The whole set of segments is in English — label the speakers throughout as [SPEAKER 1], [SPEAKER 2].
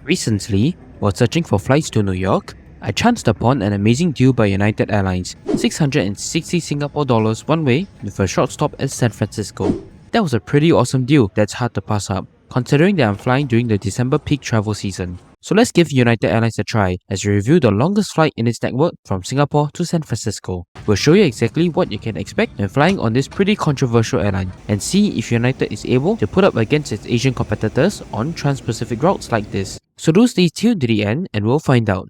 [SPEAKER 1] Recently, while searching for flights to New York, I chanced upon an amazing deal by United Airlines, 660 Singapore dollars one way with a short stop at San Francisco. That was a pretty awesome deal that's hard to pass up, considering that I'm flying during the December peak travel season. So let's give United Airlines a try as we review the longest flight in its network from Singapore to San Francisco. We'll show you exactly what you can expect when flying on this pretty controversial airline and see if United is able to put up against its Asian competitors on transpacific routes like this. So do stay tuned to the end and we'll find out.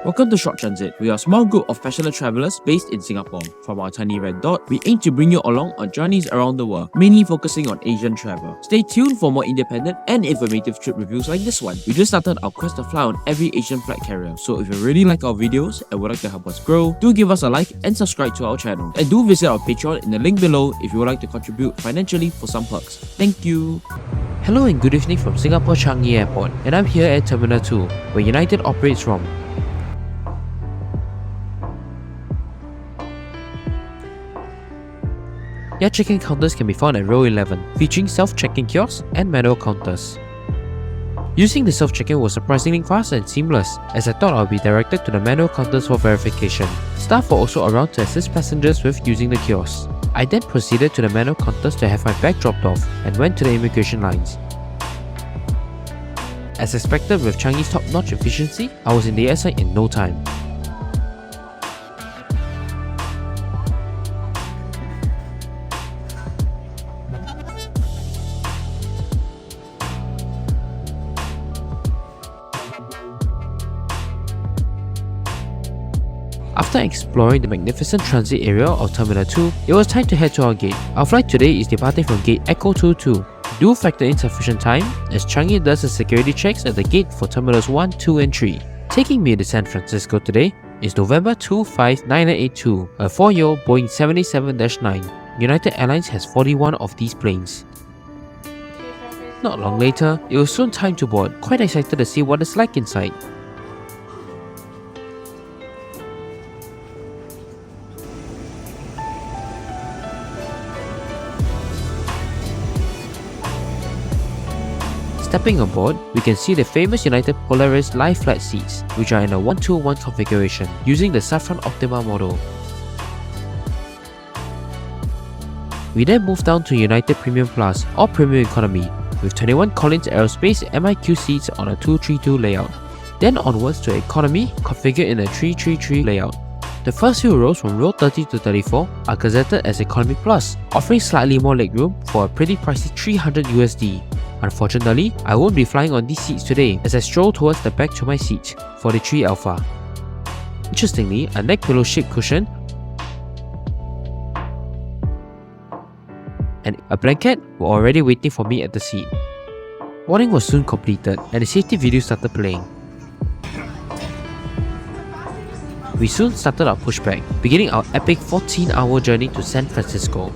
[SPEAKER 1] Welcome to Short Transit. We are a small group of passionate travelers based in Singapore. From our tiny red dot, we aim to bring you along on journeys around the world, mainly focusing on Asian travel. Stay tuned for more independent and informative trip reviews like this one. We just started our quest to fly on every Asian flight carrier, so if you really like our videos and would like to help us grow, do give us a like and subscribe to our channel. And do visit our Patreon in the link below if you would like to contribute financially for some perks. Thank you. Hello and good evening from Singapore Changi Airport, and I'm here at Terminal 2, where United operates from. Their check-in counters can be found at row 11, featuring self-check-in kiosks and manual counters. Using the self-check-in was surprisingly fast and seamless, as I thought I would be directed to the manual counters for verification. Staff were also around to assist passengers with using the kiosks. I then proceeded to the manual counters to have my bag dropped off and went to the immigration lines. As expected with Changi's top-notch efficiency, I was in the airside in no time. After exploring the magnificent transit area of Terminal 2, it was time to head to our gate. Our flight today is departing from gate Echo 22. Do factor in sufficient time, as Changi does the security checks at the gate for Terminals 1, 2 and 3. Taking me to San Francisco today is November 259982, a 4-year-old Boeing 787-9. United Airlines has 41 of these planes. Not long later, it was soon time to board, quite excited to see what it's like inside. Stepping on board, we can see the famous United Polaris live flat seats, which are in a 1-2-1 configuration, using the Safran Optima model. We then move down to United Premium Plus or Premium Economy, with 21 Collins Aerospace MIQ seats on a 232 layout. Then onwards to Economy, configured in a 333 layout. The first few rows from row 30 to 34 are gazetted as Economy Plus, offering slightly more legroom for a pretty pricey $300 USD. Unfortunately, I won't be flying on these seats today as I stroll towards the back to my seat, 43 Alpha. Interestingly, a neck pillow shaped cushion and a blanket were already waiting for me at the seat. Boarding was soon completed and the safety video started playing. We soon started our pushback, beginning our epic 14-hour journey to San Francisco.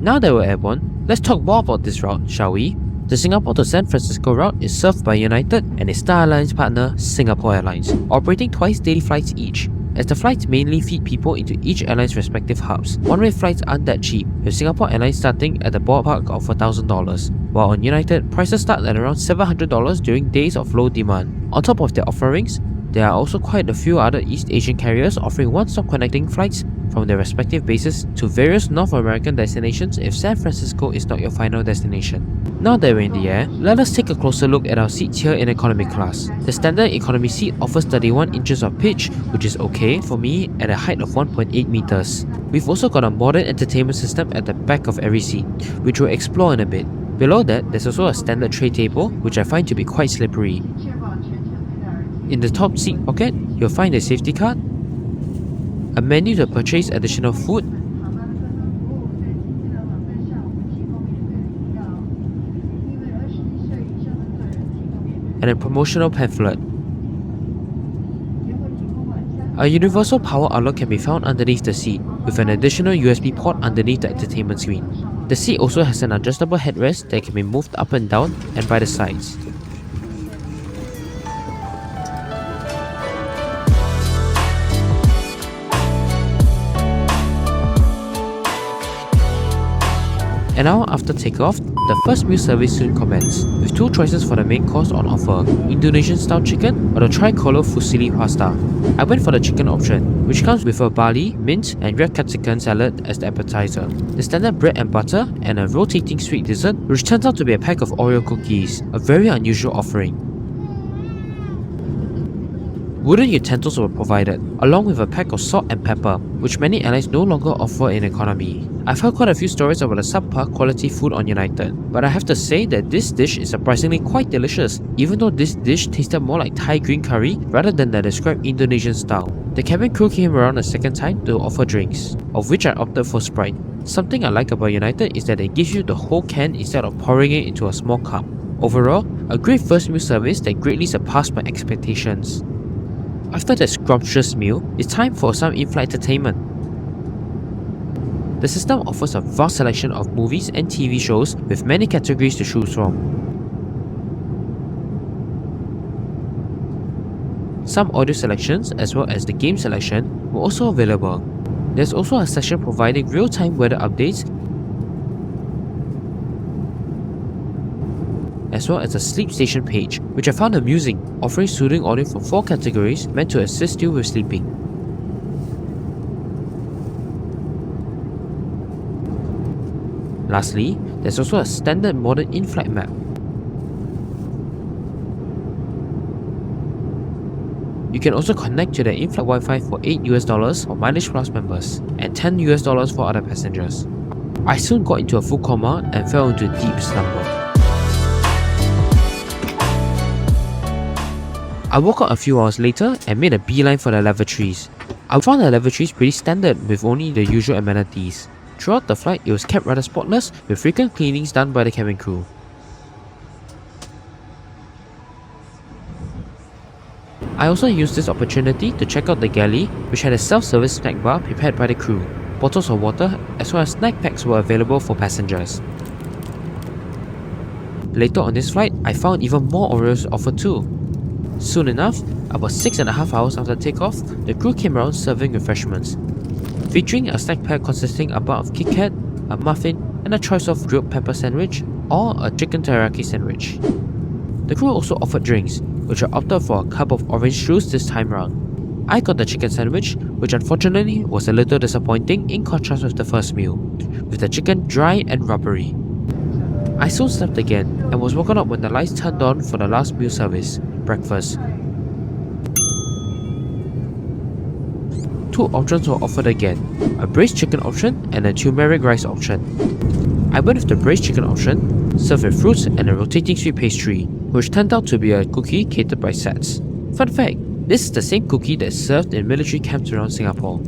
[SPEAKER 1] Now that we're airborne, let's talk more about this route, shall we? The Singapore to San Francisco route is served by United and its Star Alliance partner, Singapore Airlines, operating twice daily flights each. As the flights mainly feed people into each airline's respective hubs, one-way flights aren't that cheap, with Singapore Airlines starting at the ballpark of $1,000, while on United, prices start at around $700 during days of low demand. On top of their offerings, there are also quite a few other East Asian carriers offering one-stop connecting flights from their respective bases to various North American destinations if San Francisco is not your final destination. Now that we're in the air, let us take a closer look at our seats here in economy class. The standard economy seat offers 31 inches of pitch, which is okay for me at a height of 1.8 meters. We've also got a modern entertainment system at the back of every seat, which we'll explore in a bit. Below that, there's also a standard tray table, which I find to be quite slippery. In the top seat pocket, you'll find a safety card, a menu to purchase additional food, and a promotional pamphlet. A universal power outlet can be found underneath the seat, with an additional USB port underneath the entertainment screen. The seat also has an adjustable headrest that can be moved up and down and by the sides. And now, after takeoff, the first meal service soon commenced, with two choices for the main course on offer: Indonesian-style chicken or the tricolor fusilli pasta. I went for the chicken option, which comes with a barley, mint, and red capsicum salad as the appetizer, the standard bread and butter, and a rotating sweet dessert, which turns out to be a pack of Oreo cookies, a very unusual offering. Wooden utensils were provided, along with a pack of salt and pepper, which many airlines no longer offer in economy. I've heard quite a few stories about the subpar quality food on United, but I have to say that this dish is surprisingly quite delicious, even though this dish tasted more like Thai green curry rather than the described Indonesian style. The cabin crew came around a second time to offer drinks, of which I opted for Sprite. Something I like about United is that they give you the whole can instead of pouring it into a small cup. Overall, a great first meal service that greatly surpassed my expectations. After that scrumptious meal, it's time for some in-flight entertainment. The system offers a vast selection of movies and TV shows with many categories to choose from. Some audio selections as well as the game selection were also available. There's also a section providing real-time weather updates as well as a sleep station page, which I found amusing, offering soothing audio for 4 categories meant to assist you with sleeping. Lastly, there's also a standard modern in-flight map. You can also connect to the in-flight Wi-Fi for $8 for Mileage Plus members and $10 for other passengers. I soon got into a full coma and fell into deep slumber. I woke up a few hours later and made a beeline for the lavatories. I found the lavatories pretty standard with only the usual amenities. Throughout the flight, it was kept rather spotless with frequent cleanings done by the cabin crew. I also used this opportunity to check out the galley, which had a self-service snack bar prepared by the crew. Bottles of water as well as snack packs were available for passengers. Later on this flight, I found even more Oreos offered too. Soon enough, about 6.5 hours after takeoff, the crew came around serving refreshments, featuring a snack pack consisting a bar of Kit Kat, a muffin, and a choice of grilled pepper sandwich or a chicken teriyaki sandwich. The crew also offered drinks, which I opted for a cup of orange juice this time round. I got the chicken sandwich, which unfortunately was a little disappointing in contrast with the first meal, with the chicken dry and rubbery. I soon slept again and was woken up when the lights turned on for the last meal service, breakfast. 2 options were offered again, a braised chicken option and a turmeric rice option. I went with the braised chicken option, served with fruits and a rotating sweet pastry, which turned out to be a cookie catered by SATS. Fun fact, this is the same cookie that's served in military camps around Singapore.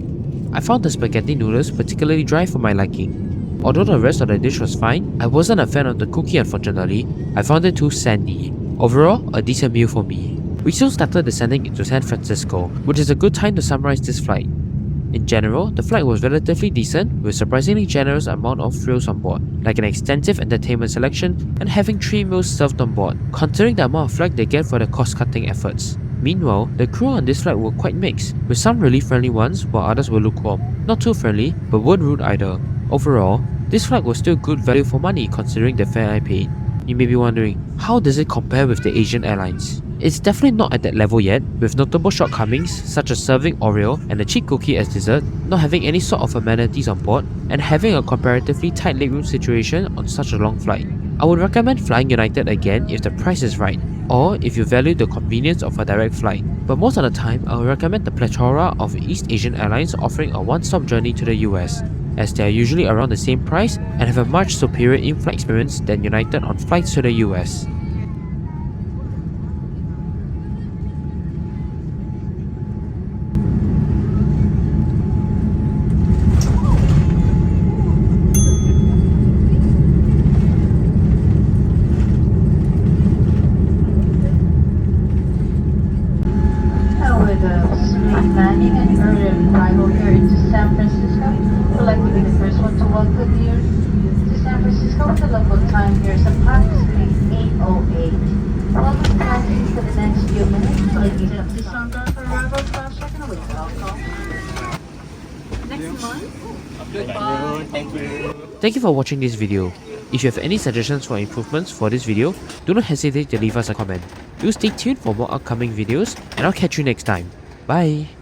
[SPEAKER 1] I found the spaghetti noodles particularly dry for my liking. Although the rest of the dish was fine, I wasn't a fan of the cookie unfortunately. I found it too sandy. Overall, a decent meal for me. We soon started descending into San Francisco, which is a good time to summarize this flight. In general, the flight was relatively decent with surprisingly generous amount of frills on board, like an extensive entertainment selection and having 3 meals served on board, considering the amount of flag they get for their cost-cutting efforts. Meanwhile, the crew on this flight were quite mixed, with some really friendly ones while others were lukewarm. Not too friendly, but weren't rude either. Overall, this flight was still good value for money considering the fare I paid. You may be wondering, how does it compare with the Asian airlines? It's definitely not at that level yet, with notable shortcomings such as serving Oreo and a cheap cookie as dessert, not having any sort of amenities on board, and having a comparatively tight legroom situation on such a long flight. I would recommend flying United again if the price is right, or if you value the convenience of a direct flight. But most of the time, I would recommend the plethora of East Asian airlines offering a one-stop journey to the US. as they are usually around the same price and have a much superior in-flight experience than United on flights to the US.
[SPEAKER 2] With a smooth landing and early arrival here into San Francisco, we'd like to be the first one to welcome you to San Francisco with the local time here is approximately 8:08. Welcome passengers for the next few minutes. Ladies and gentlemen, for arrival, cross check and await call. Next month.
[SPEAKER 1] Thank you for watching this video. If you have any suggestions for improvements for this video, do not hesitate to leave us a comment. Do stay tuned for more upcoming videos, and I'll catch you next time. Bye!